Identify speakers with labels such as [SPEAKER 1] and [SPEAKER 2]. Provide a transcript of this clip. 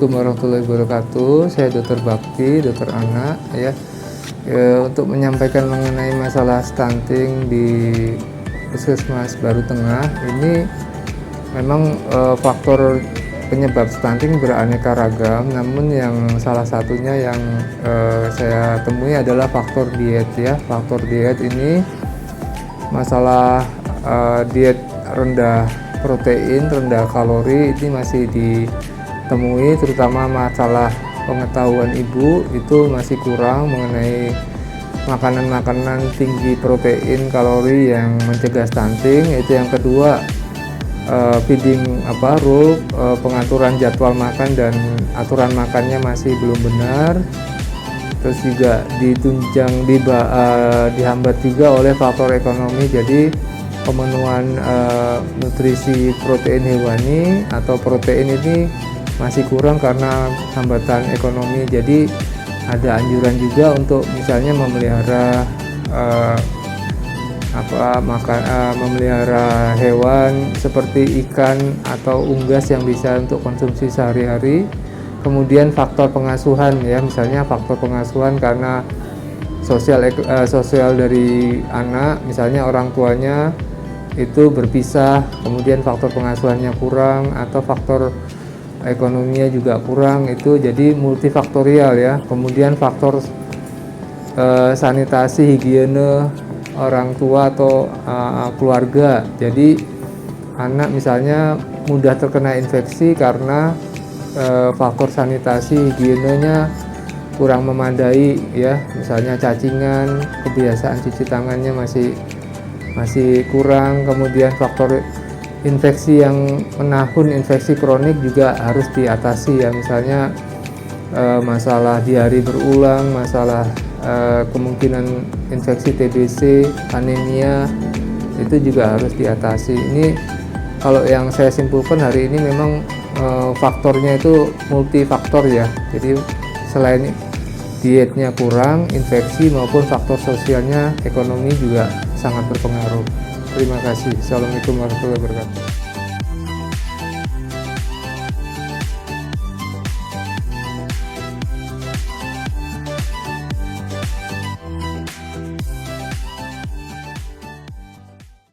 [SPEAKER 1] Assalamualaikum warahmatullahi wabarakatuh. Saya Dr. Bakti, dokter anak ya. Untuk menyampaikan mengenai masalah stunting di Puskesmas Baru Tengah, ini memang faktor penyebab stunting beraneka ragam, namun yang salah satunya yang saya temui adalah faktor diet ya. Faktor diet ini masalah diet rendah protein, rendah kalori ini masih ditemui, terutama masalah pengetahuan ibu itu masih kurang mengenai makanan-makanan tinggi protein, kalori yang mencegah stunting. Itu yang kedua, feeding rule, pengaturan jadwal makan dan aturan makannya masih belum benar. Terus juga dihambat juga oleh faktor ekonomi, jadi pemenuhan nutrisi protein hewani atau protein ini masih kurang karena hambatan ekonomi. Jadi ada anjuran juga untuk misalnya memelihara memelihara hewan seperti ikan atau unggas yang bisa untuk konsumsi sehari-hari. Kemudian faktor pengasuhan ya, misalnya faktor pengasuhan karena sosial dari anak, misalnya orang tuanya itu berpisah, kemudian faktor pengasuhannya kurang atau faktor ekonominya juga kurang, itu jadi multifaktorial ya. Kemudian faktor sanitasi, higiene orang tua atau keluarga, jadi anak misalnya mudah terkena infeksi karena faktor sanitasi, higienenya kurang memadai ya, misalnya cacingan, kebiasaan cuci tangannya masih kurang. Kemudian faktor infeksi yang menahun, infeksi kronik juga harus diatasi ya, misalnya masalah diare berulang, masalah kemungkinan infeksi TBC, anemia, itu juga harus diatasi. Ini kalau yang saya simpulkan hari ini memang faktornya itu multifaktor ya, jadi selain dietnya kurang, infeksi maupun faktor sosialnya, ekonomi juga sangat berpengaruh. Terima kasih. Assalamualaikum warahmatullahi wabarakatuh.